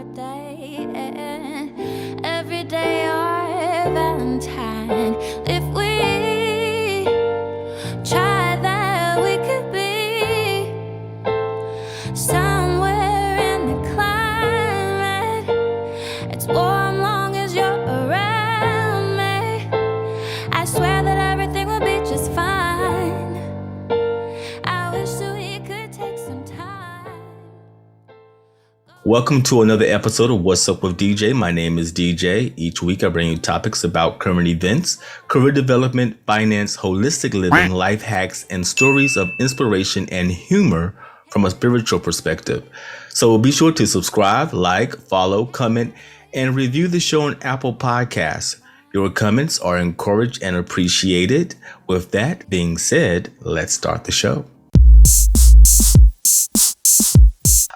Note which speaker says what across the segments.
Speaker 1: birthday and every day our Valentine. If we try that, we could be somewhere in the climate. It's warm long as you're around me. I swear that everything will be just fine. I wish that we could take some time.
Speaker 2: Welcome to another episode of What's Up with DJ. My name is DJ. Each week I bring you topics about current events, career development, finance, holistic living, life hacks, and stories of inspiration and humor from a spiritual perspective. So be sure to subscribe, like, follow, comment, and review the show on Apple Podcasts. Your comments are encouraged and appreciated. With that being said, let's start the show.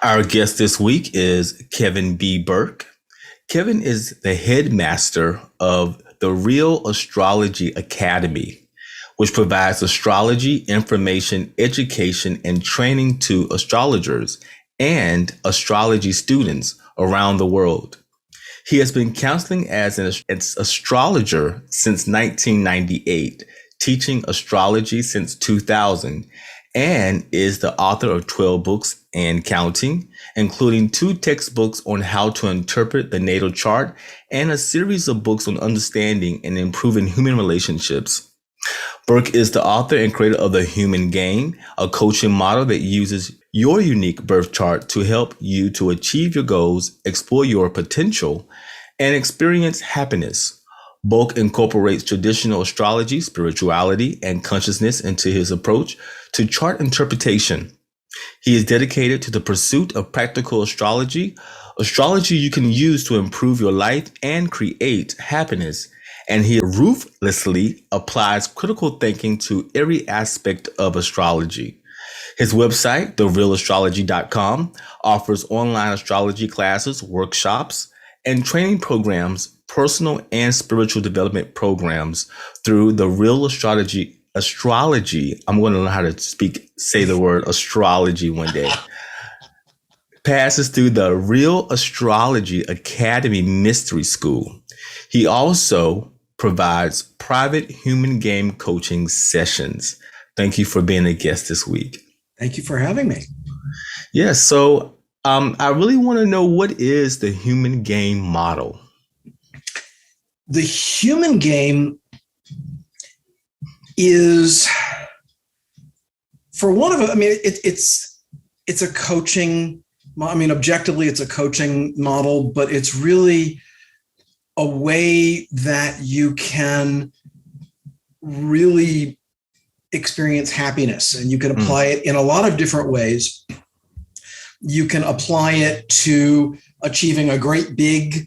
Speaker 2: Our guest this week is Kevin B. Burk. Kevin is the headmaster of the Real Astrology Academy, which provides astrology information, education, and training to astrologers and astrology students around the world. He has been counseling as an astrologer since 1998, teaching astrology since 2000, and is the author of 12 books and counting, including 2 textbooks on how to interpret the natal chart and a series of books on understanding and improving human relationships. Burk is the author and creator of The Human Game, a coaching model that uses your unique birth chart to help you to achieve your goals, explore your potential, and experience happiness. Burk incorporates traditional astrology, spirituality, and consciousness into his approach to chart interpretation. He is dedicated to the pursuit of practical astrology you can use to improve your life and create happiness. And he ruthlessly applies critical thinking to every aspect of astrology. His website, therealastrology.com, offers online astrology classes, workshops, and training programs, personal and spiritual development programs through the Real Astrology. I'm going to learn how to say the word astrology one day. Passes through the Real Astrology Academy Mystery School. He also provides private human game coaching sessions. Thank you for being a guest this week.
Speaker 3: Thank you for having me.
Speaker 2: Yes. So I really want to know, what is the human game model?
Speaker 3: The human game is, for one of it, I mean, it's a coaching. I mean, objectively, it's a coaching model, but it's really a way that you can really experience happiness, and you can apply it in a lot of different ways. You can apply it to achieving a great big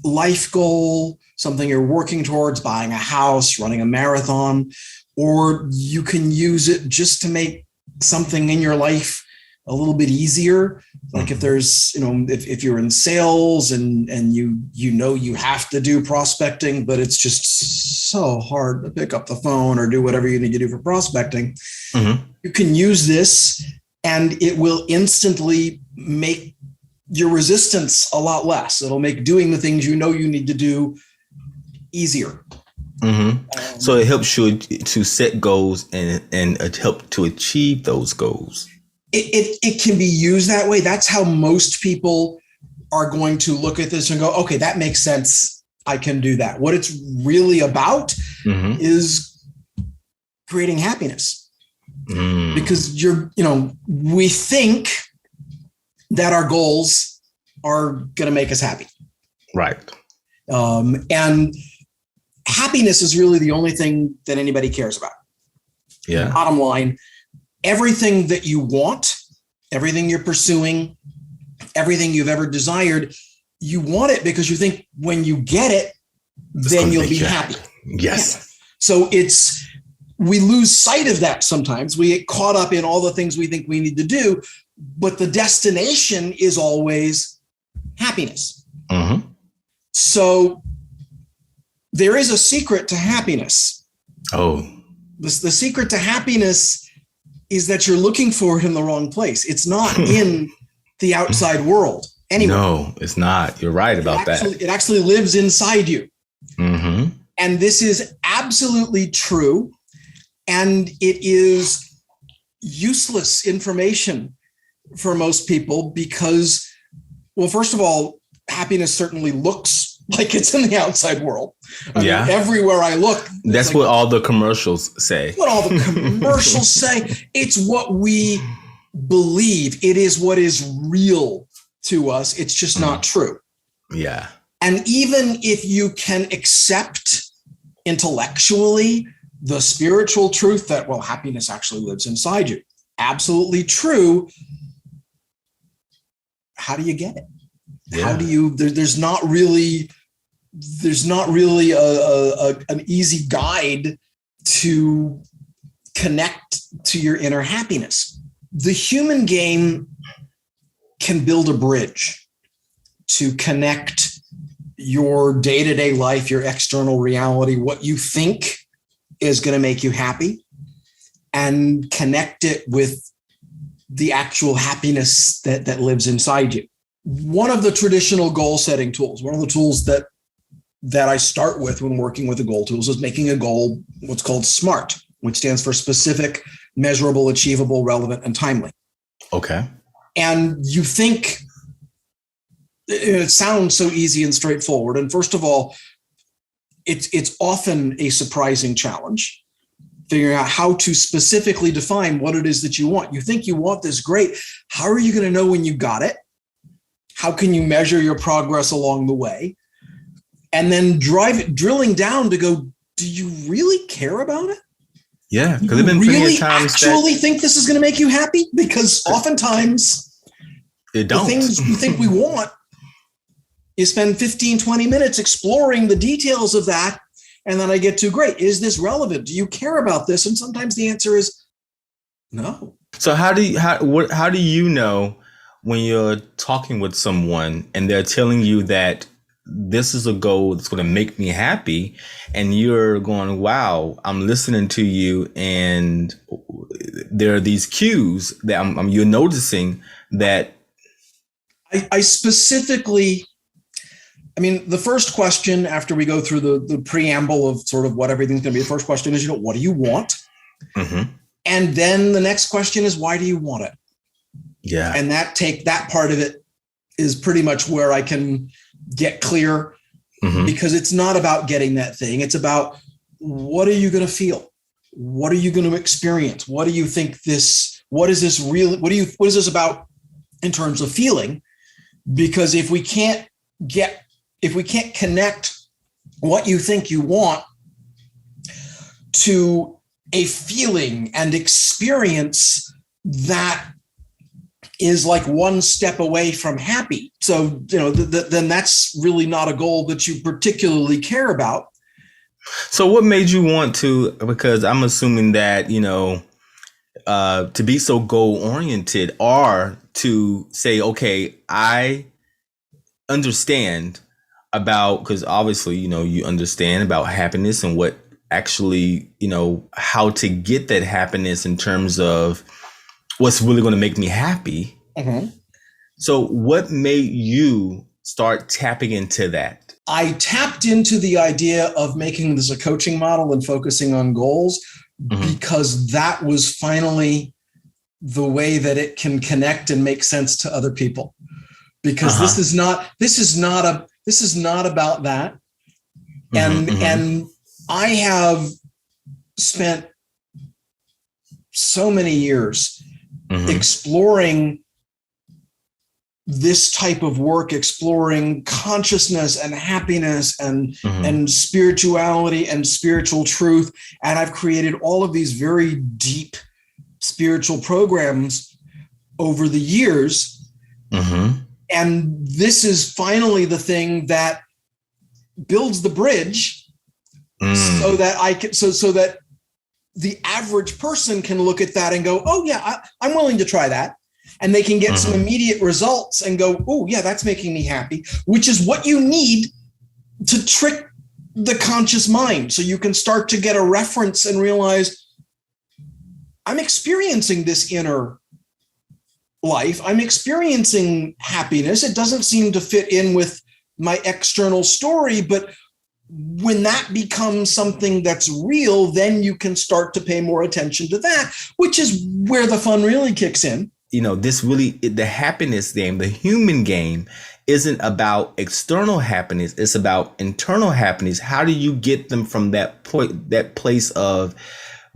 Speaker 3: life goal, something you're working towards, buying a house, running a marathon, or you can use it just to make something in your life a little bit easier. Like if there's, if you're in sales and you have to do prospecting, but it's just so hard to pick up the phone or do whatever you need to do for prospecting, you can use this and it will instantly make your resistance a lot less. It'll make doing the things you need to do easier.
Speaker 2: So it helps you to set goals and help to achieve those goals.
Speaker 3: It can be used that way. That's how most people are going to look at this and go, okay, that makes sense. I can do that. What it's really about is creating happiness. Because we think that our goals are going to make us happy.
Speaker 2: Right.
Speaker 3: And happiness is really the only thing that anybody cares about.
Speaker 2: Yeah.
Speaker 3: Bottom line, everything that you want, everything you're pursuing, everything you've ever desired, you want it because you think when you get it, then you'll be happy.
Speaker 2: Yes.
Speaker 3: Yeah. So we lose sight of that sometimes. We get caught up in all the things we think we need to do, but the destination is always happiness. So there is a secret to happiness.
Speaker 2: Oh.
Speaker 3: The secret to happiness is that you're looking for it in the wrong place. It's not in the outside world. anywhere.
Speaker 2: No, it's not. You're right about that.
Speaker 3: It actually lives inside you.
Speaker 2: Mm-hmm.
Speaker 3: And this is absolutely true. And it is useless information for most people because, well, first of all, happiness certainly looks like it's in the outside world. I mean, everywhere I look.
Speaker 2: That's like, what all the commercials say.
Speaker 3: What all the commercials say. It's what we believe. It is what is real to us. It's just not true.
Speaker 2: Yeah.
Speaker 3: And even if you can accept intellectually the spiritual truth that, well, happiness actually lives inside you, absolutely true. How do you get it? Yeah. How do you? There's not really an easy guide to connect to your inner happiness. The human game can build a bridge to connect your day-to-day life, your external reality, what you think is going to make you happy, and connect it with the actual happiness that lives inside you. One of the traditional goal setting tools, one of the tools that I start with when working with the goal tools is making a goal, what's called SMART, which stands for specific, measurable, achievable, relevant, and timely.
Speaker 2: Okay.
Speaker 3: And you think it sounds so easy and straightforward. And first of all, it's often a surprising challenge figuring out how to specifically define what it is that you want. You think you want this, great. How are you going to know when you got it? How can you measure your progress along the way? And then drilling down to go, do you really care about it?
Speaker 2: Yeah,
Speaker 3: because there've been plenty of times actually think this is going to make you happy, because oftentimes
Speaker 2: it don't.
Speaker 3: The things we think we want, you spend 15, 20 minutes exploring the details of that. And then I get to, great, is this relevant? Do you care about this? And sometimes the answer is no.
Speaker 2: So how do you know when you're talking with someone and they're telling you that this is a goal that's going to make me happy, and you're going, wow, I'm listening to you, and there are these cues that you're noticing that
Speaker 3: I specifically, I mean, the first question after we go through the preamble of sort of what everything's going to be, the first question is, what do you want? Mm-hmm. And then the next question is, why do you want it?
Speaker 2: Yeah.
Speaker 3: And that part of it is pretty much where I can get clear, mm-hmm. because it's not about getting that thing. It's about, what are you going to feel? What are you going to experience? What do you think what is this about in terms of feeling? Because if we can't connect what you think you want to a feeling and experience that is like one step away from happy. So, then that's really not a goal that you particularly care about.
Speaker 2: So what made you want to, because I'm assuming that, to be so goal oriented, or to say, okay, I understand about, because obviously, you understand about happiness and what actually, how to get that happiness in terms of what's really going to make me happy. Mm-hmm. So what made you start tapping into that?
Speaker 3: I tapped into the idea of making this a coaching model and focusing on goals, mm-hmm. because that was finally the way that it can connect and make sense to other people. Because this is not about that. And, mm-hmm. and I have spent so many years, mm-hmm. exploring this type of work, exploring consciousness and happiness and, mm-hmm. and spirituality and spiritual truth. And I've created all of these very deep spiritual programs over the years. Mm-hmm. And this is finally the thing that builds the bridge, so that the average person can look at that and go, oh yeah, I'm willing to try that. And they can get mm-hmm. some immediate results and go, oh yeah, that's making me happy, which is what you need to trick the conscious mind. So you can start to get a reference and realize, I'm experiencing this inner life. I'm experiencing happiness. It doesn't seem to fit in with my external story, but when that becomes something that's real, then you can start to pay more attention to that, which is where the fun really kicks in.
Speaker 2: The happiness game, the human game, isn't about external happiness. It's about internal happiness. How do you get them from that point, that place of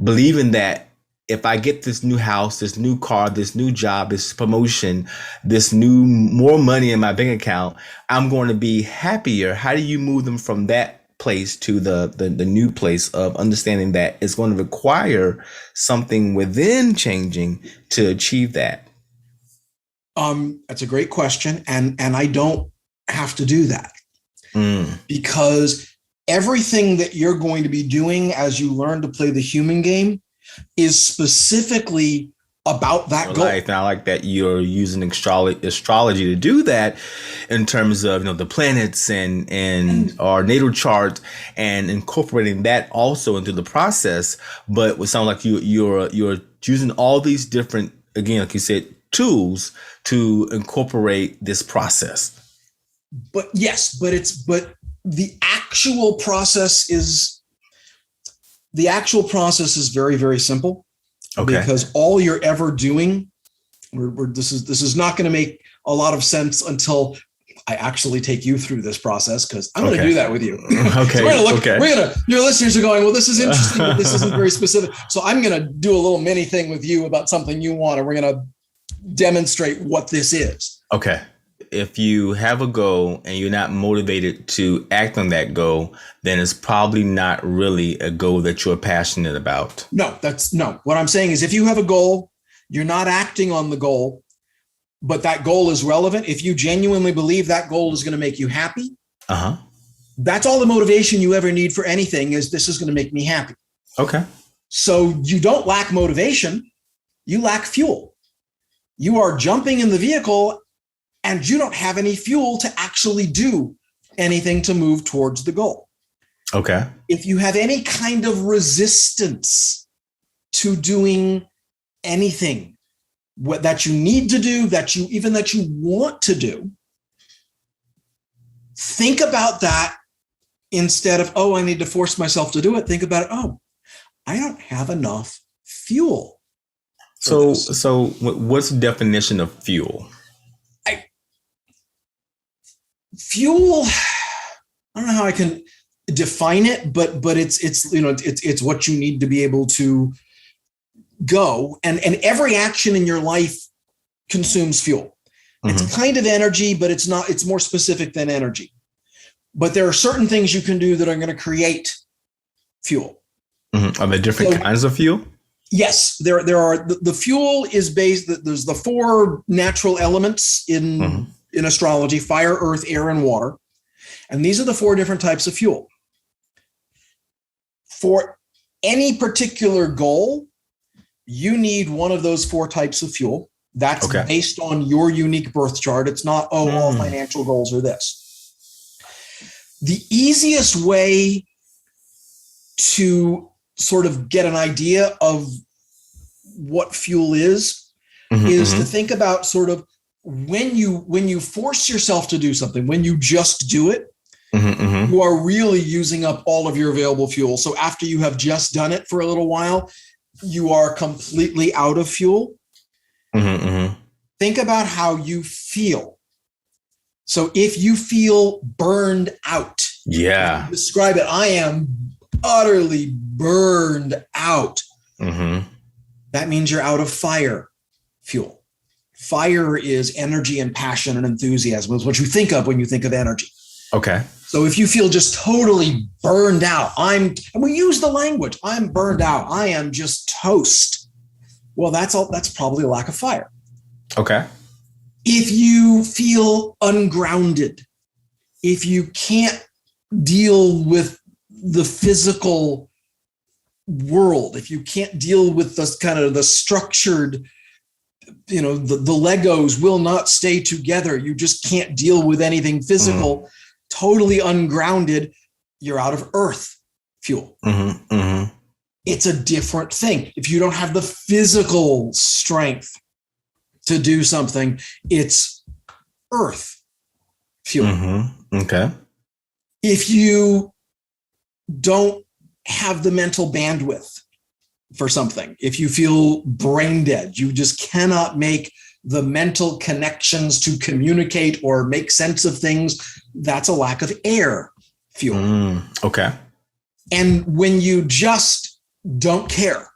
Speaker 2: believing that if I get this new house, this new car, this new job, this promotion, this new more money in my bank account, I'm going to be happier? How do you move them from that place to the new place of understanding that it's going to require something within changing to achieve that?
Speaker 3: That's a great question. And I don't have to do that because everything that you're going to be doing as you learn to play the human game is specifically about that goal.
Speaker 2: Life. And I like that you're using astrology to do that in terms of, the planets and our natal chart and incorporating that also into the process. But it sounds like you're using all these different, again, like you said, tools to incorporate this process.
Speaker 3: But yes, but the actual process is very, very simple. Okay. Because all you're ever doing, this is not going to make a lot of sense until I actually take you through this process, because I'm going to do that with you.
Speaker 2: Okay.
Speaker 3: So your listeners are going, well, this is interesting, but this isn't very specific. So I'm going to do a little mini thing with you about something you want, and we're going to demonstrate what this is.
Speaker 2: Okay. If you have a goal and you're not motivated to act on that goal, then it's probably not really a goal that you're passionate about.
Speaker 3: No. What I'm saying is, if you have a goal, you're not acting on the goal, but that goal is relevant. If you genuinely believe that goal is going to make you happy, that's all the motivation you ever need for anything, is this is going to make me happy.
Speaker 2: Okay.
Speaker 3: So you don't lack motivation, you lack fuel. You are jumping in the vehicle and you don't have any fuel to actually do anything to move towards the goal.
Speaker 2: Okay.
Speaker 3: If you have any kind of resistance to doing anything that you need to do, that you want to do, think about that instead of, I need to force myself to do it. Think about it. I don't have enough fuel.
Speaker 2: So what's the definition of fuel?
Speaker 3: Fuel, I don't know how I can define it, but it's what you need to be able to go. And every action in your life consumes fuel. It's kind of energy, but it's more specific than energy. But there are certain things you can do that are going to create fuel.
Speaker 2: Are there different kinds of fuel?
Speaker 3: Yes, there are. The fuel is based, there's the 4 natural elements in astrology: fire, earth, air, and water. And these are the 4 different types of fuel. For any particular goal, you need one of those 4 types of fuel. That's based on your unique birth chart. It's not, all financial goals are this. The easiest way to sort of get an idea of what fuel is to think about sort of when you force yourself to do something, when you just do it, you are really using up all of your available fuel. So after you have just done it for a little while, you are completely out of fuel. Think about how you feel. So if you feel burned out, describe it. I am utterly burned out. That means you're out of fire fuel. Fire is energy and passion and enthusiasm. It's what you think of when you think of energy.
Speaker 2: Okay.
Speaker 3: So if you feel just totally burned out, and we use the language, I'm burned out, I am just toast. Well, that's probably a lack of fire.
Speaker 2: Okay.
Speaker 3: If you feel ungrounded, if you can't deal with the physical world, if you can't deal with the kind of the structured, the Legos will not stay together, you just can't deal with anything physical, totally ungrounded, you're out of earth fuel. It's a different thing. If you don't have the physical strength to do something, it's earth fuel.
Speaker 2: Mm-hmm. Okay.
Speaker 3: If you don't have the mental bandwidth for something, if you feel brain dead, you just cannot make the mental connections to communicate or make sense of things, that's a lack of air fuel.
Speaker 2: Okay.
Speaker 3: And when you just don't care,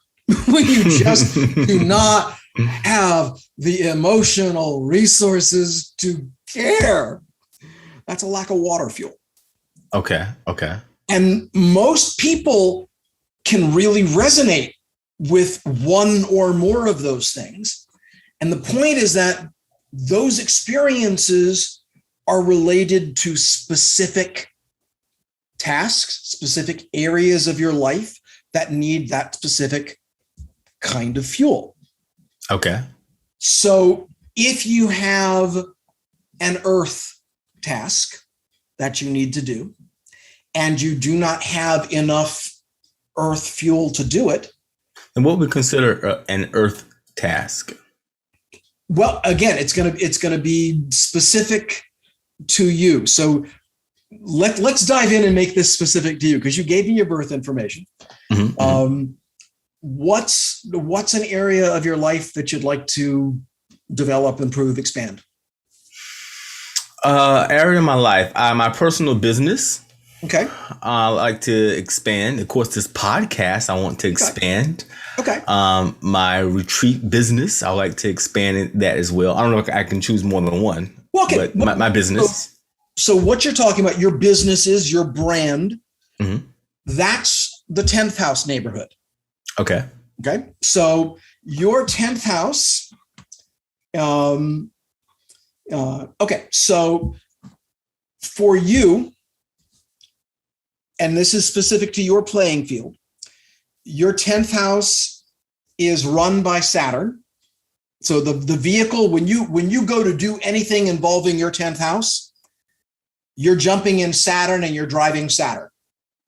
Speaker 3: when you just do not have the emotional resources to care, that's a lack of water fuel.
Speaker 2: Okay. Okay.
Speaker 3: And most people can really resonate with one or more of those things. And the point is that those experiences are related to specific tasks, specific areas of your life that need that specific kind of fuel.
Speaker 2: Okay.
Speaker 3: So if you have an earth task that you need to do, and you do not have enough earth fuel to do it.
Speaker 2: And what we consider an earth task?
Speaker 3: Well, again, it's gonna be specific to you. So let's dive in and make this specific to you, because you gave me your birth information. Mm-hmm. What's an area of your life that you'd like to develop, improve, expand?
Speaker 2: Area of my life, my personal business.
Speaker 3: Okay.
Speaker 2: I like to expand. Of course, this podcast, I want to expand.
Speaker 3: Okay.
Speaker 2: My retreat business, I like to expand that as well. I don't know if I can choose more than one.
Speaker 3: Well, okay.
Speaker 2: But my business.
Speaker 3: So what you're talking about, your business is your brand. Mm-hmm. That's the 10th house neighborhood.
Speaker 2: Okay.
Speaker 3: Okay. So your 10th house. Okay. So for you, and this is specific to your playing field, your 10th house is run by Saturn. So the vehicle, when you go to do anything involving your 10th house, you're jumping in Saturn and you're driving Saturn.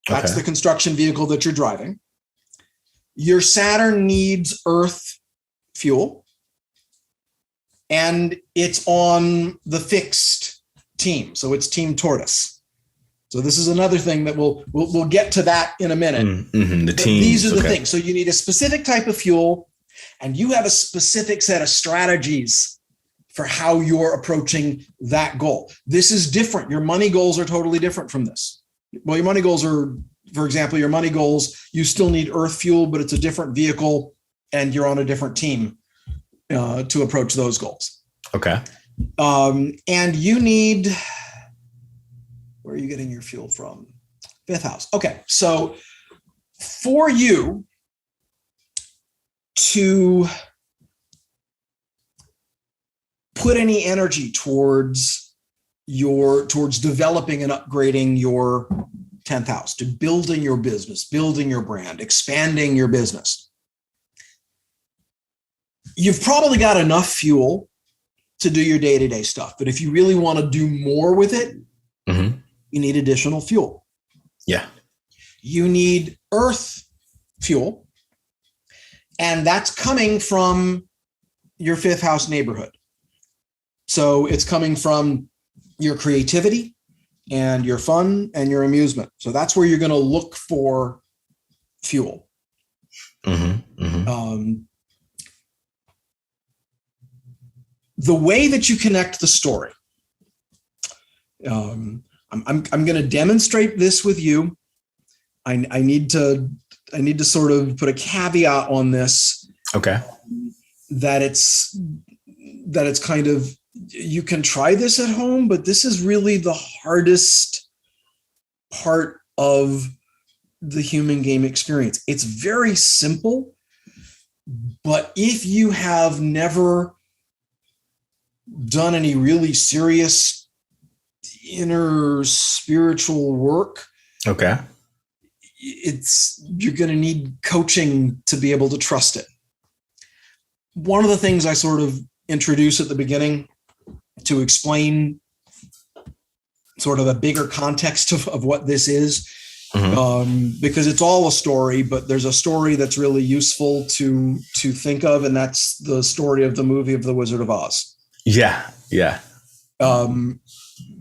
Speaker 3: That's the construction vehicle that you're driving. Your Saturn needs earth fuel, and it's on the fixed team. So it's Team Tortoise. So this is another thing that we'll get to that in a minute.
Speaker 2: Mm-hmm.
Speaker 3: These are the things. So you need a specific type of fuel, and you have a specific set of strategies for how you're approaching that goal. This is different. Your money goals are totally different from this. Well, your money goals are, for example, you still need earth fuel, but it's a different vehicle and you're on a different team to approach those goals.
Speaker 2: Okay.
Speaker 3: And you need, where are you getting your fuel from? 5th house. Okay. So for you to put any energy towards developing and upgrading your 10th house, to building your business, building your brand, expanding your business, you've probably got enough fuel to do your day-to-day stuff. But if you really want to do more with it, mm-hmm. you need additional fuel.
Speaker 2: Yeah.
Speaker 3: You need earth fuel, and that's coming from your 5th house neighborhood. So it's coming from your creativity and your fun and your amusement. So that's where you're going to look for fuel. Mm-hmm. Mm-hmm. The way that you connect the story, I'm going to demonstrate this with you. I need to sort of put a caveat on this.
Speaker 2: Okay.
Speaker 3: That it's kind of, you can try this at home, but this is really the hardest part of the human game experience. It's very simple, but if you have never done any really serious inner spiritual work,
Speaker 2: okay,
Speaker 3: you're going to need coaching to be able to trust it. One of the things I sort of introduce at the beginning to explain sort of a bigger context of what this is because it's all a story, but there's a story that's really useful to think of, and that's the story of the movie of The Wizard of Oz.
Speaker 2: Yeah.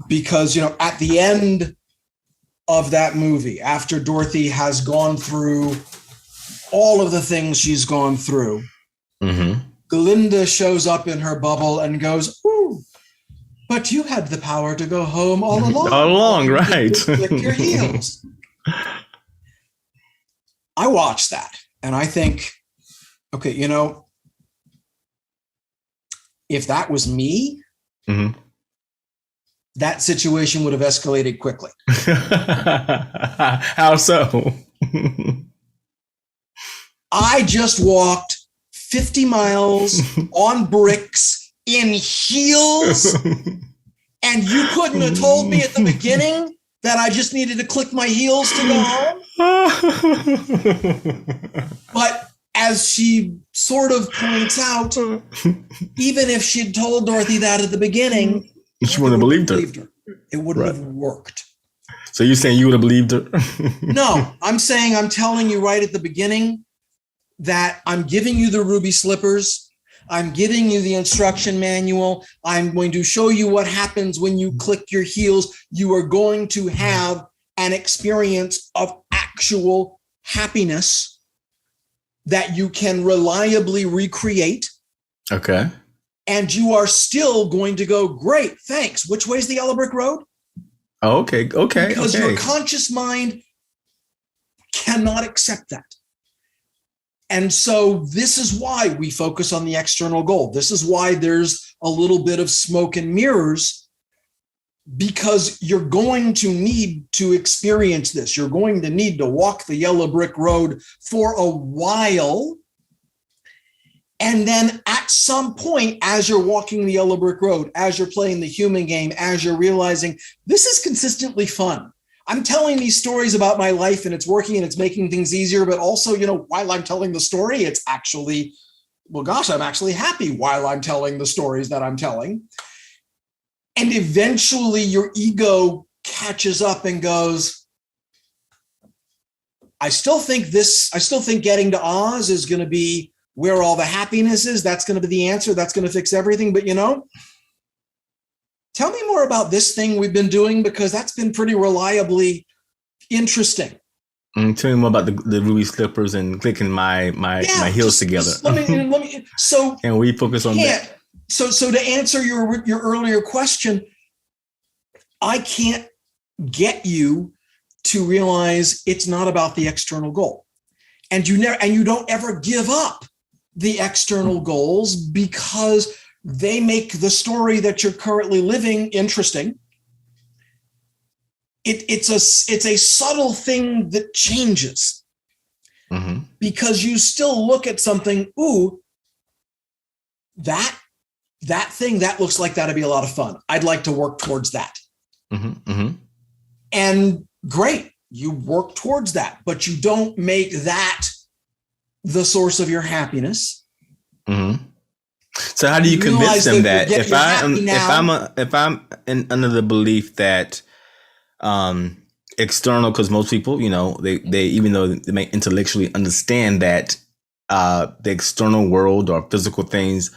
Speaker 3: Because, at the end of that movie, after Dorothy has gone through all of the things she's gone through, Glinda shows up in her bubble and goes, "Ooh, but you had the power to go home all along."
Speaker 2: All along, right.
Speaker 3: Click your heels. I watched that and I think, okay, if that was me, that situation would have escalated quickly.
Speaker 2: How so?
Speaker 3: I just walked 50 miles on bricks in heels, and you couldn't have told me at the beginning that I just needed to click my heels to go home? But as she sort of points out, even if she'd told Dorothy that at the beginning,
Speaker 2: she wouldn't have believed
Speaker 3: her. It wouldn't have worked.
Speaker 2: So you're saying you would have believed her?
Speaker 3: No, I'm telling you right at the beginning that I'm giving you the ruby slippers. I'm giving you the instruction manual. I'm going to show you what happens when you click your heels. You are going to have an experience of actual happiness that you can reliably recreate.
Speaker 2: Okay.
Speaker 3: And you are still going to go, "Great, thanks. Which way's the yellow brick road?"
Speaker 2: Oh, okay.
Speaker 3: Because your conscious mind cannot accept that. And so this is why we focus on the external goal. This is why there's a little bit of smoke and mirrors, because you're going to need to experience this. You're going to need to walk the yellow brick road for a while. And then at some point, as you're walking the yellow brick road, as you're playing the human game, as you're realizing this is consistently fun. I'm telling these stories about my life and it's working and it's making things easier, but also, while I'm telling the story, it's actually, I'm actually happy while I'm telling the stories that I'm telling. And eventually your ego catches up and goes, I still think getting to Oz is going to be where all the happiness is. That's going to be the answer. That's going to fix everything. But tell me more about this thing we've been doing, because that's been pretty reliably interesting.
Speaker 2: Tell me more about the ruby slippers and clicking my heels together.
Speaker 3: Let me. So
Speaker 2: can we focus on that?
Speaker 3: So to answer your earlier question, I can't get you to realize it's not about the external goal, and you don't ever give up the external goals, because they make the story that you're currently living interesting. It's a subtle thing that changes, because you still look at something. Ooh, that thing that looks like that'd be a lot of fun. I'd like to work towards that. And great, you work towards that, but you don't make that the source of your happiness.
Speaker 2: So how do you convince them that if I'm under the belief that external, because most people, they even though they may intellectually understand that the external world or physical things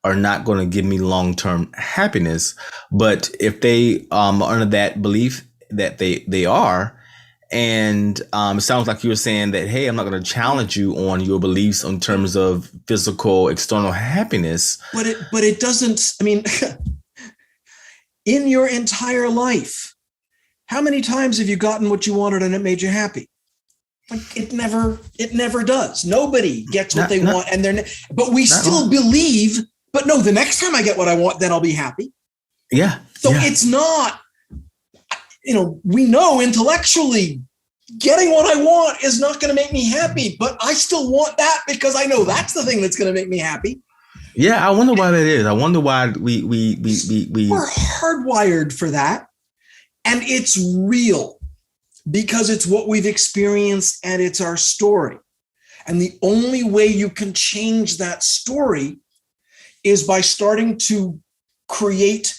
Speaker 2: are not going to give me long-term happiness, but if they are under that belief that they are, and it sounds like you were saying that, hey, I'm not going to challenge you on your beliefs in terms of physical external happiness.
Speaker 3: But it doesn't. I mean, in your entire life, how many times have you gotten what you wanted and it made you happy? Like it never does. Nobody gets what they want, and but we still believe. But no, the next time I get what I want, then I'll be happy.
Speaker 2: Yeah.
Speaker 3: So it's not. We know intellectually getting what I want is not going to make me happy, but I still want that because I know that's the thing that's going to make me happy.
Speaker 2: Yeah, I wonder why that is. I wonder why we're
Speaker 3: hardwired for that, and it's real because it's what we've experienced and it's our story. And the only way you can change that story is by starting to create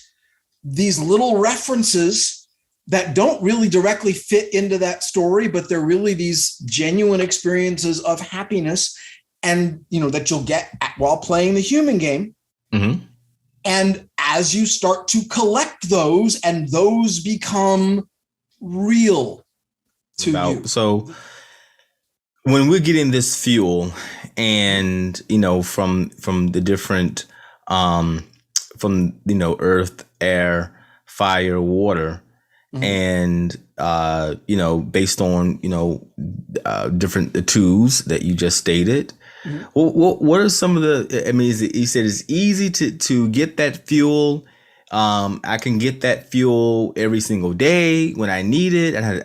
Speaker 3: these little references that don't really directly fit into that story, but they're really these genuine experiences of happiness, and that you'll get while playing the human game.
Speaker 2: Mm-hmm.
Speaker 3: And as you start to collect those, and those become real to you.
Speaker 2: So when we're getting this fuel, and from the different from earth, air, fire, water, mm-hmm. and based on different tools that you just stated, mm-hmm. what are some of the? I mean, you said it's easy to get that fuel. I can get that fuel every single day when I need it, and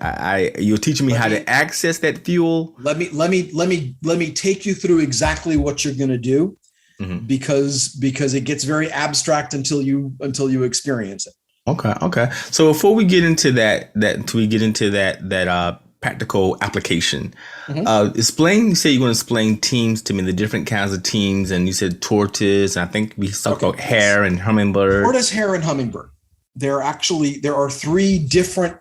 Speaker 2: you're teaching me how to access that fuel.
Speaker 3: Let me take you through exactly what you're going to do, mm-hmm. because it gets very abstract until you experience it.
Speaker 2: Okay. So before we get into that practical application, mm-hmm. You say you're going to explain teams to me, the different kinds of teams, and you said tortoise, and I think we talked about hare and hummingbird.
Speaker 3: Tortoise, hare, and hummingbird. There are 3 different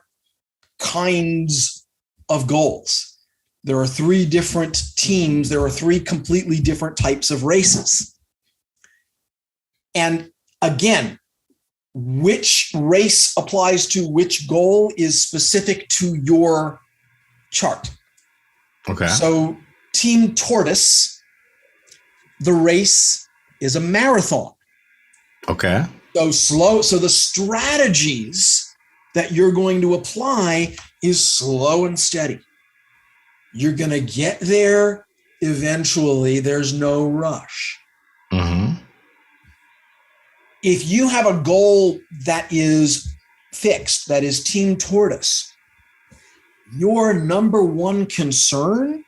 Speaker 3: kinds of goals. There are 3 different teams. There are 3 completely different types of races. And again, which race applies to which goal is specific to your chart.
Speaker 2: Okay.
Speaker 3: So Team Tortoise, the race is a marathon.
Speaker 2: Okay.
Speaker 3: So the strategies that you're going to apply is slow and steady. You're going to get there eventually. There's no rush.
Speaker 2: Mm-hmm.
Speaker 3: If you have a goal that is fixed, that is Team Tortoise, your number one concern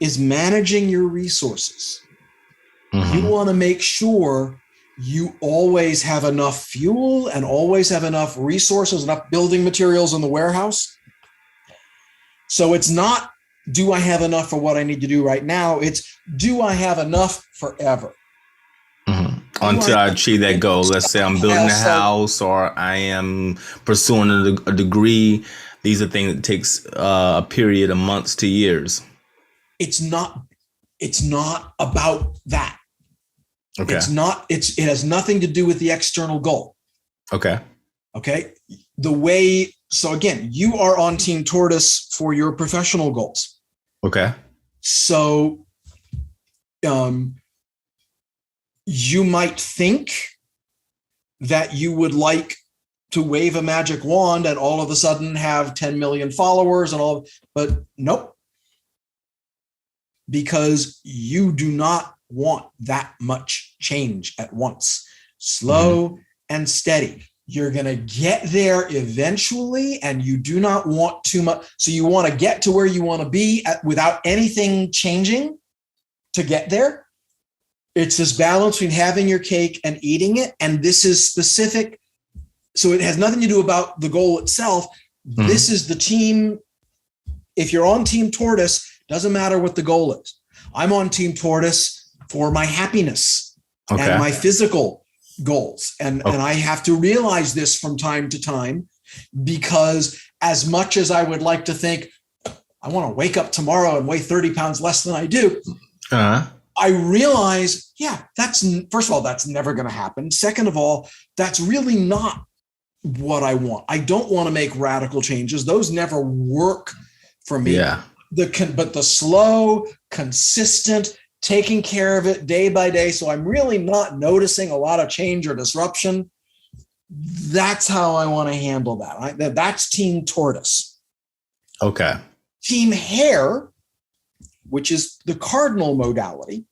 Speaker 3: is managing your resources. Mm-hmm. You want to make sure you always have enough fuel and always have enough resources, enough building materials in the warehouse. So it's not, do I have enough for what I need to do right now? It's, do I have enough forever?
Speaker 2: Mm-hmm. Until I achieve that goal. Let's say I'm building a house, or I am pursuing a degree. These are things that takes a period of months to years. It's not
Speaker 3: about that.
Speaker 2: Okay.
Speaker 3: It has nothing to do with the external goal.
Speaker 2: Okay.
Speaker 3: So again, you are on Team Tortoise for your professional goals.
Speaker 2: Okay.
Speaker 3: So, you might think that you would like to wave a magic wand and all of a sudden have 10 million followers but nope. Because you do not want that much change at once. Slow mm-hmm. and steady. You're going to get there eventually, and you do not want too much. So you want to get to where you want to be without anything changing to get there. It's this balance between having your cake and eating it. And this is specific. So it has nothing to do about the goal itself. Mm-hmm. This is the team. If you're on Team Tortoise, doesn't matter what the goal is. I'm on Team Tortoise for my happiness and my physical goals. And I have to realize this from time to time, because as much as I would like to think, I want to wake up tomorrow and weigh 30 pounds less than I do, I realize, first of all, that's never going to happen. Second of all, that's really not what I want. I don't want to make radical changes. Those never work for me.
Speaker 2: Yeah.
Speaker 3: But the slow, consistent, taking care of it day by day, so I'm really not noticing a lot of change or disruption. That's how I want to handle that. That's Team Tortoise.
Speaker 2: Okay.
Speaker 3: Team Hare, which is the Cardinal modality,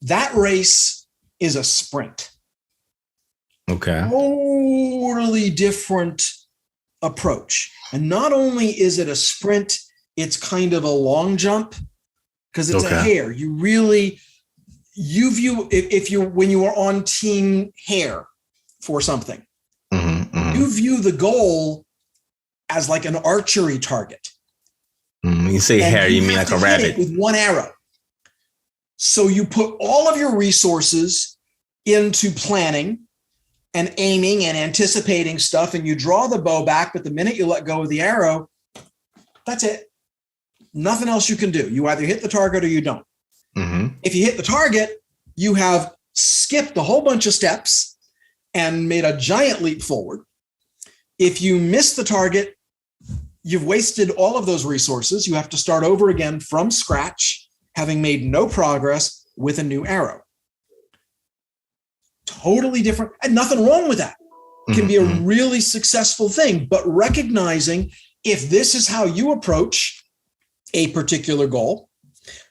Speaker 3: that race is a sprint.
Speaker 2: Okay.
Speaker 3: Totally different approach. And not only is it a sprint, it's kind of a long jump, because it's a hare. You view, when you are on Team Hare for something, you view the goal as like an archery target.
Speaker 2: You say hare, you mean like a rabbit.
Speaker 3: With one arrow. So you put all of your resources into planning and aiming and anticipating stuff, and you draw the bow back, but the minute you let go of the arrow, that's it. Nothing else you can do. You either hit the target or you don't.
Speaker 2: Mm-hmm.
Speaker 3: If you hit the target, you have skipped a whole bunch of steps and made a giant leap forward. If you miss the target, you've wasted all of those resources. You have to start over again from scratch, having made no progress with a new arrow. Totally different, and nothing wrong with that. It can be a really successful thing, but recognizing if this is how you approach a particular goal,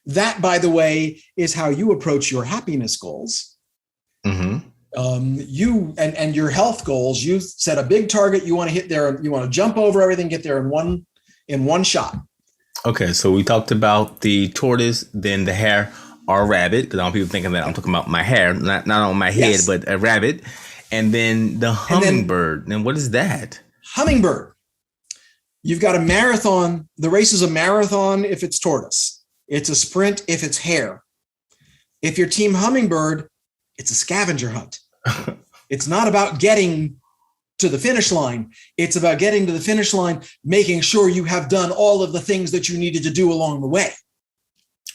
Speaker 3: that, by the way, is how you approach your happiness goals.
Speaker 2: Mm-hmm.
Speaker 3: You and your health goals. You set a big target. You want to hit there. You want to jump over everything, get there in one shot.
Speaker 2: Okay, so we talked about the tortoise, then the hare or rabbit, because I don't want people thinking that I'm talking about my hair, not on my head, yes, but a rabbit, and then the hummingbird. And what is that? Hummingbird.
Speaker 3: You've got a marathon. The race is a marathon if it's tortoise. It's a sprint if it's hare. If you're team hummingbird, it's a scavenger hunt. It's not about getting to the finish line. It's about getting to the finish line, making sure you have done all of the things that you needed to do along the way.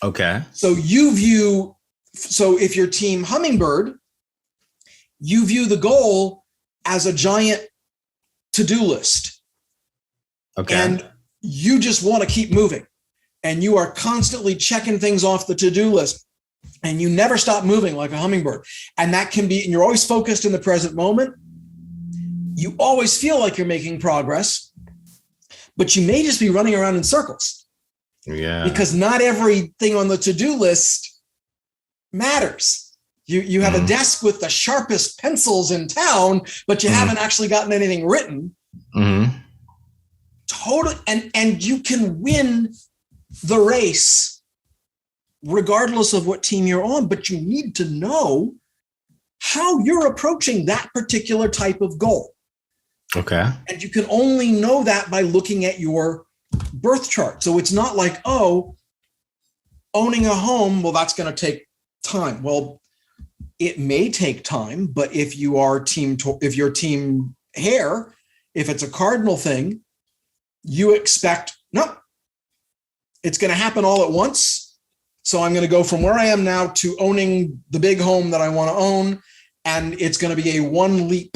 Speaker 2: Okay.
Speaker 3: So if you're team hummingbird, you view the goal as a giant to-do list.
Speaker 2: Okay.
Speaker 3: And you just want to keep moving. And you are constantly checking things off the to-do list. And you never stop moving like a hummingbird. And that can be, and you're always focused in the present moment. You always feel like you're making progress, but you may just be running around in circles.
Speaker 2: Yeah.
Speaker 3: Because not everything on the to-do list matters. You have a desk with the sharpest pencils in town, but you haven't actually gotten anything written.
Speaker 2: Mm-hmm.
Speaker 3: Totally. And you can win the race regardless of what team you're on, but you need to know how you're approaching that particular type of goal.
Speaker 2: Okay.
Speaker 3: And you can only know that by looking at your birth chart. So it's not like, owning a home, well, that's going to take time. Well, it may take time, but if you're team hare, if it's a cardinal thing, you expect, no, it's going to happen all at once. So I'm going to go from where I am now to owning the big home that I want to own. And it's going to be a one leap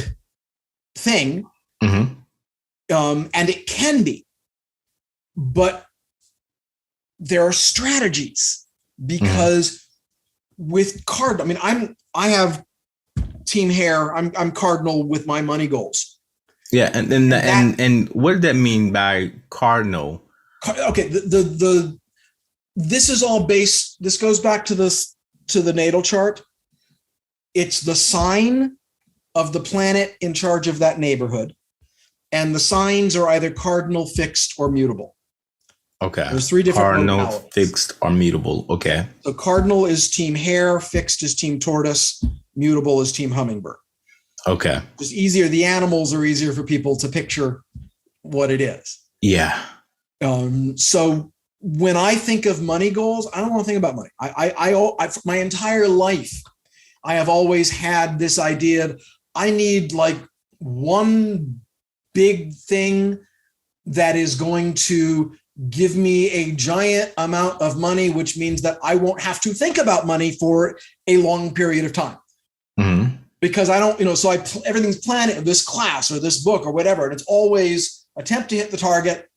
Speaker 3: thing.
Speaker 2: Mm-hmm.
Speaker 3: And it can be, but there are strategies because with cardinal, I have team hare. I'm cardinal with my money goals.
Speaker 2: Yeah. And what did that mean by cardinal?
Speaker 3: Okay. This is all based. This goes back to the natal chart. It's the sign of the planet in charge of that neighborhood. And the signs are either cardinal, fixed, or mutable.
Speaker 2: Okay.
Speaker 3: There's three different
Speaker 2: cardinal, fixed, or mutable. Okay.
Speaker 3: So cardinal is team hare, fixed is team tortoise, mutable is team hummingbird.
Speaker 2: Okay.
Speaker 3: Just easier. The animals are easier for people to picture what it is.
Speaker 2: Yeah.
Speaker 3: So when I think of money goals, I don't want to think about money. I my entire life, I have always had this idea. I need like one big thing that is going to give me a giant amount of money, which means that I won't have to think about money for a long period of time.
Speaker 2: Mm-hmm.
Speaker 3: Because I don't, so everything's planned in this class or this book or whatever. And it's always attempt to hit the target.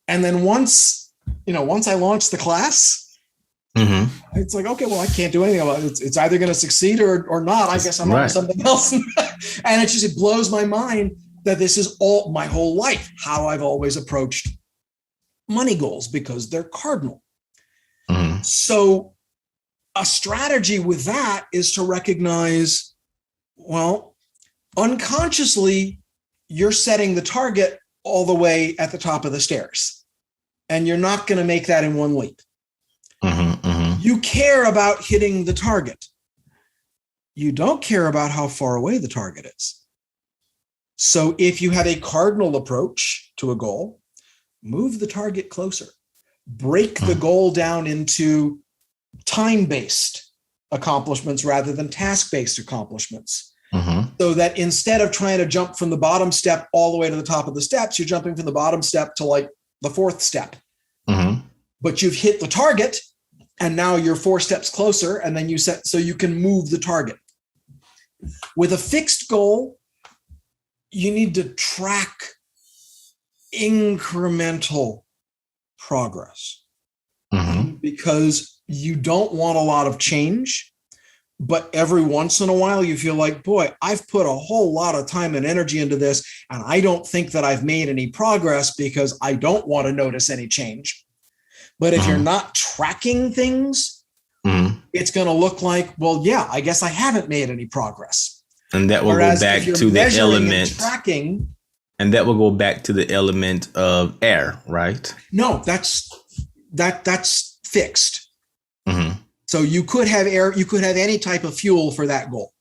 Speaker 3: And then once I launch the class, it's like, okay, well, I can't do anything about it. It's either going to succeed or not. I guess I'm on something else. And it blows my mind that this is all my whole life, how I've always approached money goals because they're cardinal.
Speaker 2: Mm-hmm.
Speaker 3: So a strategy with that is to recognize, well, unconsciously, you're setting the target all the way at the top of the stairs, and you're not going to make that in one leap.
Speaker 2: Mm-hmm, mm-hmm.
Speaker 3: You care about hitting the target. You don't care about how far away the target is. So if you have a cardinal approach to a goal, move the target closer. Break the goal down into time-based accomplishments rather than task-based accomplishments. So that instead of trying to jump from the bottom step all the way to the top of the steps, you're jumping from the bottom step to like the fourth step. But you've hit the target and now you're 4 steps closer, and then you set so you can move the target. With a fixed goal, you need to track incremental progress because you don't want a lot of change. But every once in a while, you feel like, boy, I've put a whole lot of time and energy into this, and I don't think that I've made any progress because I don't want to notice any change. But if you're not tracking things, it's going to look like, well, yeah, I guess I haven't made any progress.
Speaker 2: And that will
Speaker 3: Whereas
Speaker 2: go back
Speaker 3: if you're
Speaker 2: to the
Speaker 3: measuring and
Speaker 2: element.
Speaker 3: tracking.
Speaker 2: And that will go back to the element of air, right?
Speaker 3: No, that's fixed. So you could have air, you could have any type of fuel for that goal.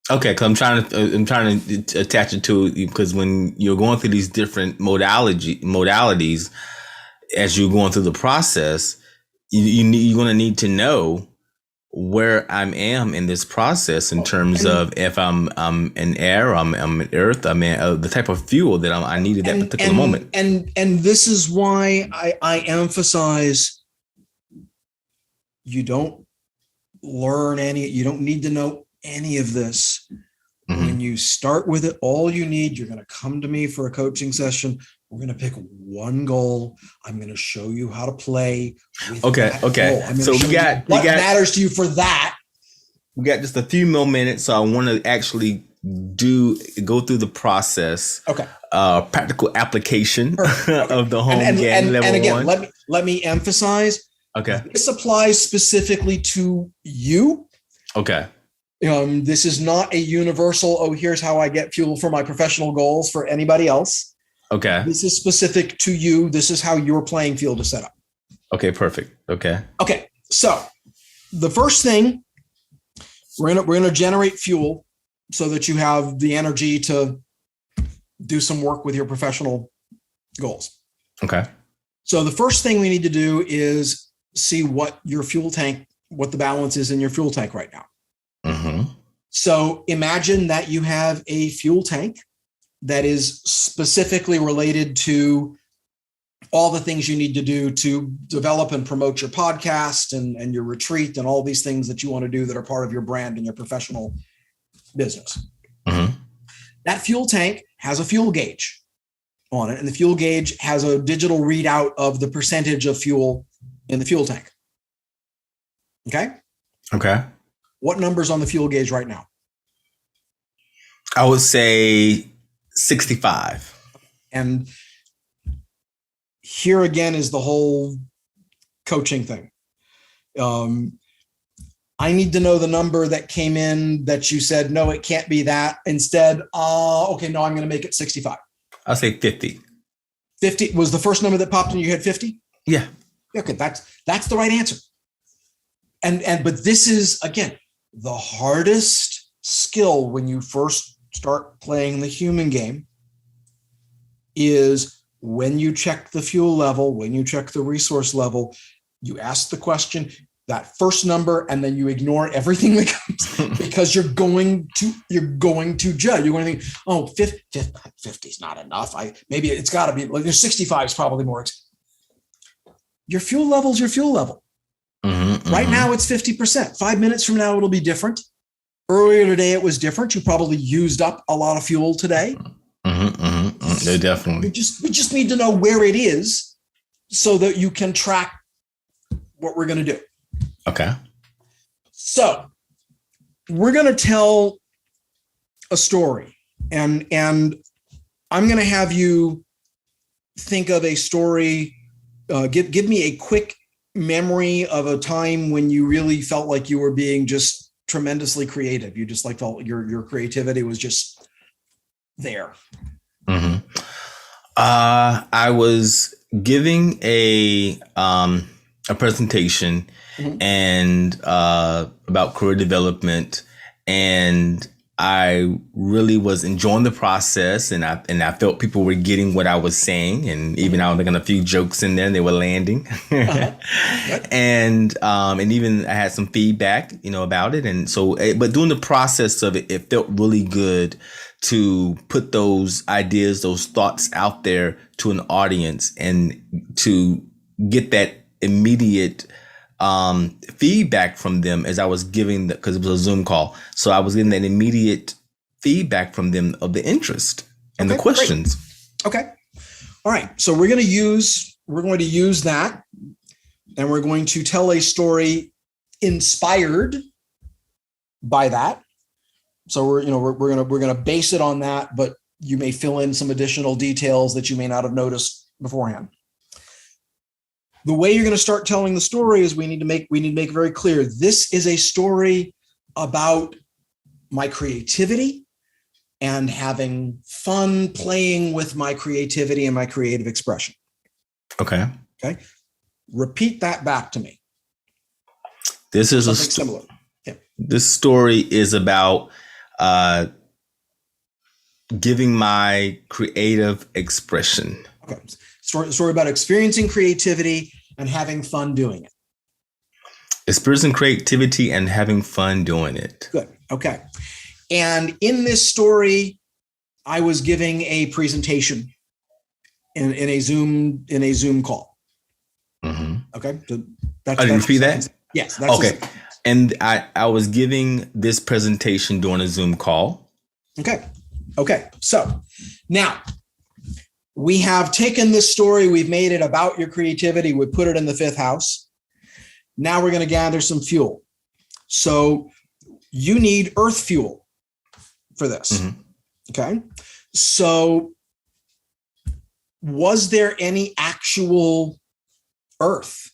Speaker 2: Okay, because I'm trying to attach it to, because when you're going through these different modalities, as you're going through the process, you're going to need to know where I am in this process in terms of if I'm in air, I'm in earth, I'm in the type of fuel that I need at that particular moment.
Speaker 3: And this is why I emphasize you don't you don't need to know any of this. When you start with it, all you need, you're going to come to me for a coaching session. We're going to pick one goal. I'm going to show you how to play.
Speaker 2: Okay. So we got
Speaker 3: what matters to you for that.
Speaker 2: We got just a few more minutes, so I want to actually go through the process.
Speaker 3: Okay.
Speaker 2: Practical application of the home game level
Speaker 3: and again,
Speaker 2: 1.
Speaker 3: let me emphasize.
Speaker 2: Okay.
Speaker 3: This applies specifically to you.
Speaker 2: Okay.
Speaker 3: This is not a universal, oh, here's how I get fuel for my professional goals for anybody else.
Speaker 2: Okay.
Speaker 3: This is specific to you. This is how your playing field is set up.
Speaker 2: Okay, perfect. Okay.
Speaker 3: So the first thing, we're gonna generate fuel so that you have the energy to do some work with your professional goals.
Speaker 2: Okay.
Speaker 3: So the first thing we need to do is see what your fuel tank, what the balance is in your fuel tank right now. So imagine that you have a fuel tank that is specifically related to all the things you need to do to develop and promote your podcast and your retreat and all these things that you want to do that are part of your brand and your professional business. That fuel tank has a fuel gauge on it, and the fuel gauge has a digital readout of the percentage of fuel in the fuel tank. Okay. What number's on the fuel gauge right now?
Speaker 2: I would say 65.
Speaker 3: And here again is the whole coaching thing. I need to know the number that came in that you said, no, it can't be that. Instead, okay, no, I'm going to make it 65.
Speaker 2: I'll say 50.
Speaker 3: 50 was the first number that popped in your head, 50?
Speaker 2: Yeah.
Speaker 3: Okay, that's the right answer. But this is, again, the hardest skill when you first start playing the human game is when you check the fuel level, when you check the resource level, you ask the question, that first number, and then you ignore everything that comes because you're going to judge. You're going to think, oh, 50 is not enough. Maybe it's got to be like 65 is probably more. Your fuel level is your fuel level. Right now it's 50%. 5 minutes from now, it'll be different. Earlier today, it was different. You probably used up a lot of fuel today.
Speaker 2: No, definitely.
Speaker 3: We just need to know where it is so that you can track what we're going to do.
Speaker 2: Okay.
Speaker 3: So we're going to tell a story, and I'm going to have you think of a story. Give me a quick memory of a time when you really felt like you were being just tremendously creative. You just felt your creativity was just there.
Speaker 2: I was giving a presentation and about career development, and I really was enjoying the process, and I felt people were getting what I was saying, and even I was making a few jokes in there, and they were landing. And even I had some feedback, about it, and so. But during the process of it, it felt really good to put those ideas, those thoughts out there to an audience, and to get that immediate feedback from them as I was giving because it was a Zoom call. So I was getting that immediate feedback from them of the interest and the questions.
Speaker 3: Great. Okay. All right. So we're going to use that, and we're going to tell a story inspired by that. So we're going to base it on that, but you may fill in some additional details that you may not have noticed beforehand. The way you're going to start telling the story is we need to make very clear this is a story about my creativity and having fun playing with my creativity and my creative expression.
Speaker 2: Okay.
Speaker 3: Repeat that back to me.
Speaker 2: This is
Speaker 3: something similar. Yeah.
Speaker 2: This story is about giving my creative expression.
Speaker 3: Okay. Story about experiencing creativity and having fun doing it.
Speaker 2: Experiencing creativity and having fun doing it.
Speaker 3: Good. Okay. And in this story, I was giving a presentation in a Zoom call.
Speaker 2: Mm-hmm.
Speaker 3: Okay. So
Speaker 2: did you repeat that?
Speaker 3: Yes. That's
Speaker 2: okay. And I was giving this presentation during a Zoom call.
Speaker 3: Okay. So now we have taken this story. We've made it about your creativity. We put it in the 5th house. Now we're going to gather some fuel. So you need earth fuel for this. Mm-hmm. Okay. So was there any actual earth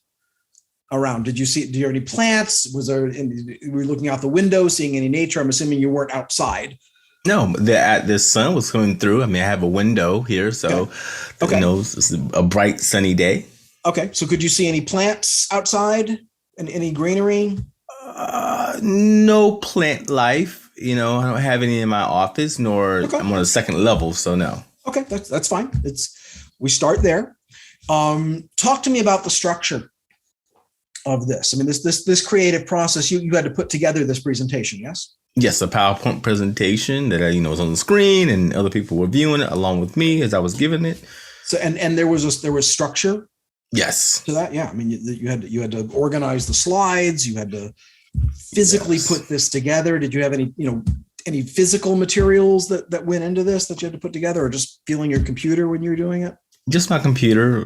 Speaker 3: around? Do you have any plants? Were you looking out the window, seeing any nature? I'm assuming you weren't outside.
Speaker 2: No, the sun was coming through. I mean, I have a window here, so it's a bright sunny day. Okay, so could you see any plants outside and any greenery? No plant life. I don't have any in my office, nor I'm on the 2nd level, so no.
Speaker 3: Okay, that's fine. We start there. Talk to me about the structure of this. I mean, this creative process. You had to put together this presentation, yes?
Speaker 2: Yes, a PowerPoint presentation that was on the screen, and other people were viewing it along with me as I was giving it.
Speaker 3: So and there was structure.
Speaker 2: Yes.
Speaker 3: To that, yeah. I mean, you had to organize the slides. You had to physically put this together. Did you have any physical materials that went into this that you had to put together, or just feeling your computer when you were doing it?
Speaker 2: Just my computer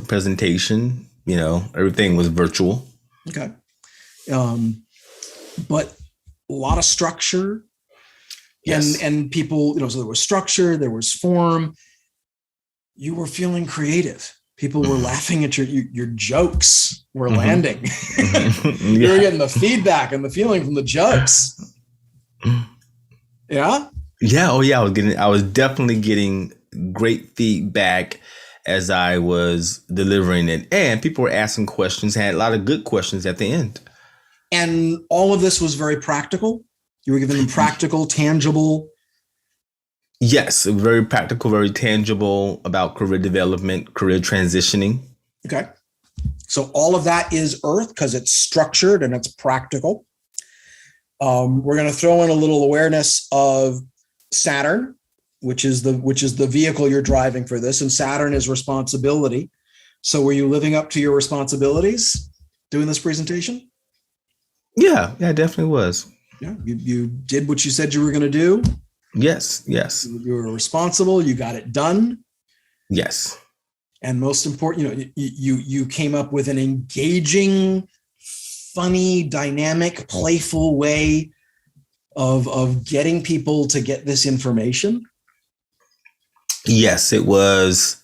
Speaker 2: presentation. Everything was virtual.
Speaker 3: Okay. But a lot of structure, and people, so there was structure, there was form. You were feeling creative. People were laughing at your jokes were landing. You were getting the feedback and the feeling from the jokes. Yeah.
Speaker 2: Yeah. Oh yeah. I was definitely getting great feedback as I was delivering it, and people were asking questions. Had a lot of good questions at the end.
Speaker 3: And all of this was very practical. You were giving them practical, tangible.
Speaker 2: Yes, very practical, very tangible about career development, career transitioning.
Speaker 3: Okay. So all of that is earth because it's structured and it's practical. We're going to throw in a little awareness of Saturn, which is the vehicle you're driving for this. And Saturn is responsibility. So were you living up to your responsibilities doing this presentation?
Speaker 2: Yeah, I definitely was.
Speaker 3: Yeah, you did what you said you were going to do.
Speaker 2: Yes.
Speaker 3: You were responsible. You got it done.
Speaker 2: Yes.
Speaker 3: And most important, you came up with an engaging, funny, dynamic, playful way of getting people to get this information.
Speaker 2: Yes, it was.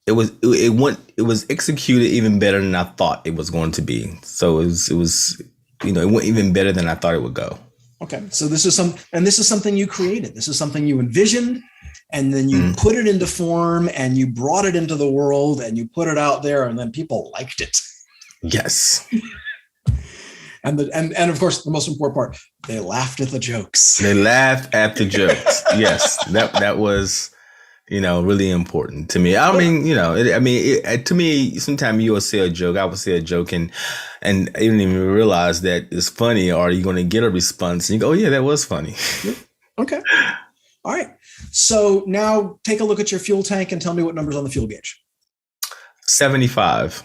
Speaker 2: It was executed even better than I thought it was going to be. So it was it went even better than I thought it would go.
Speaker 3: Okay. So this is something you created. This is something you envisioned, and then you put it into form, and you brought it into the world, and you put it out there, and then people liked it.
Speaker 2: Yes.
Speaker 3: And of course, the most important part, they laughed at the jokes.
Speaker 2: They laughed at the jokes. Yes, that was, really important to me. I mean, to me, sometimes you will say a joke, I would say a joke, and I didn't even realize that it's funny, or you're going to get a response, and you go, "Oh yeah, that was funny."
Speaker 3: Okay. All right. So now take a look at your fuel tank and tell me what number's on the fuel gauge.
Speaker 2: 75.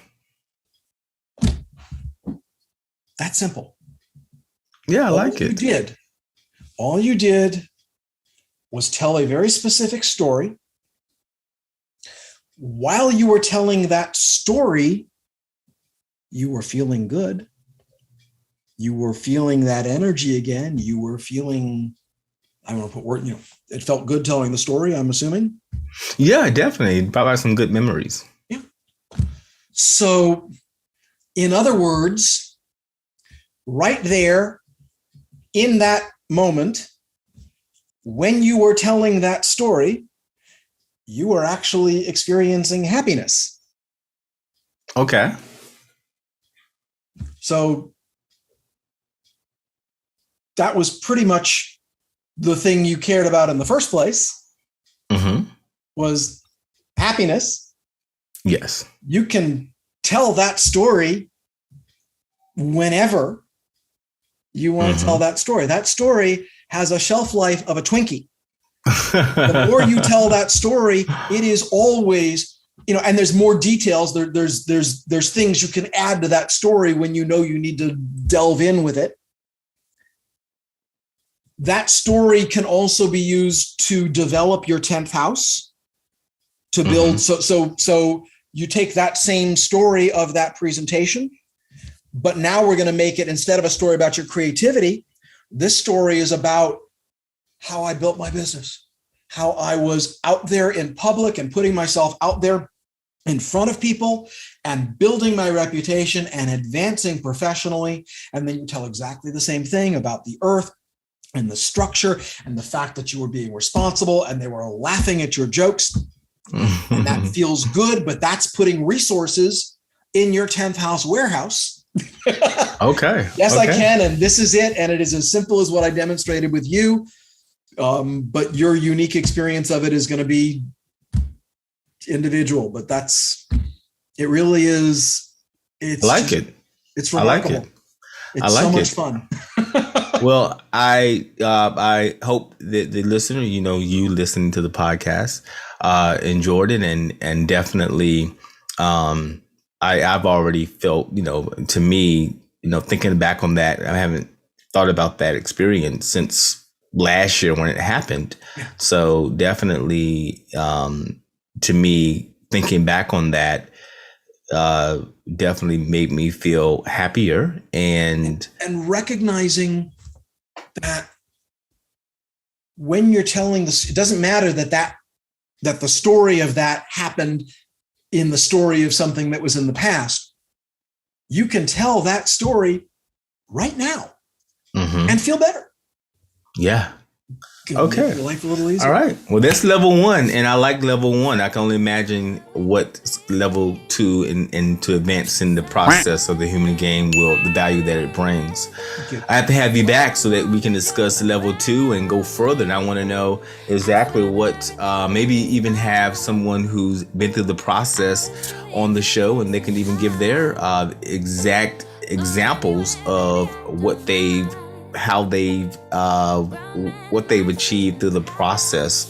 Speaker 3: That's simple.
Speaker 2: Yeah, I like it.
Speaker 3: All you did was tell a very specific story. While you were telling that story, you were feeling good. You were feeling that energy again. You were feeling, I don't want to put word, it felt good telling the story, I'm assuming.
Speaker 2: Yeah, definitely. Brought back some good memories.
Speaker 3: Yeah. So, in other words, right there in that moment, when you were telling that story, you were actually experiencing happiness.
Speaker 2: Okay.
Speaker 3: So that was pretty much the thing you cared about in the first place, was happiness.
Speaker 2: Yes.
Speaker 3: You can tell that story whenever you want to tell that story. That story has a shelf life of a Twinkie. The more you tell that story, it is always, and there's more details. There's things you can add to that story when you need to delve in with it. That story can also be used to develop your 10th house, to build. So you take that same story of that presentation, but now we're going to make it, instead of a story about your creativity, this story is about how I built my business, how I was out there in public and putting myself out there in front of people and building my reputation and advancing professionally. And then you tell exactly the same thing about the earth and the structure and the fact that you were being responsible and they were laughing at your jokes. And that feels good, but that's putting resources in your 10th house warehouse.
Speaker 2: Okay.
Speaker 3: Yes, I can. And this is it. And it is as simple as what I demonstrated with you. But your unique experience of it is going to be individual, but it really is.
Speaker 2: I like it.
Speaker 3: It's remarkable.
Speaker 2: I like it.
Speaker 3: It's so much fun.
Speaker 2: Well, I hope that the listener, you listening to the podcast, enjoyed it, and definitely, I've already felt, to me, thinking back on that, I haven't thought about that experience since last year when it happened. Yeah. So definitely, to me, thinking back on that, definitely made me feel happier and recognizing
Speaker 3: that when you're telling this, it doesn't matter that the story of that happened in the story of something that was in the past. You can tell that story right now and feel better.
Speaker 2: Yeah. Okay.
Speaker 3: Make your life a little easier.
Speaker 2: All right. Well, that's level 1, and I like level 1. I can only imagine what level 2 and to advance in the process of the human game the value that it brings. I have to have you back so that we can discuss level 2 and go further. And I want to know exactly what, maybe even have someone who's been through the process on the show, and they can even give their exact examples of what they've achieved through the process.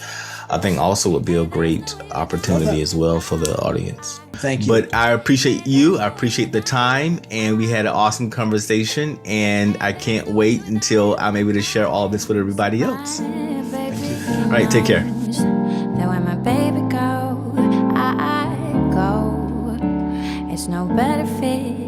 Speaker 2: I think also would be a great opportunity as well for the audience.
Speaker 3: Thank you.
Speaker 2: But I appreciate you. I appreciate the time, and we had an awesome conversation, and I can't wait until I'm able to share all this with everybody else.
Speaker 3: Thank you.
Speaker 2: All right, take care.
Speaker 1: Then when my baby go, I go. It's no better feeling,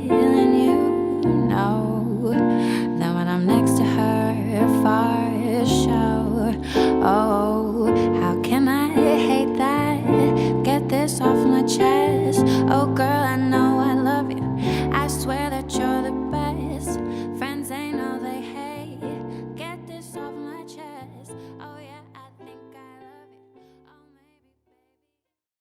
Speaker 1: than when I'm next to her for sure. Oh, how can I hate that? Get this off my chest. Oh, girl, I know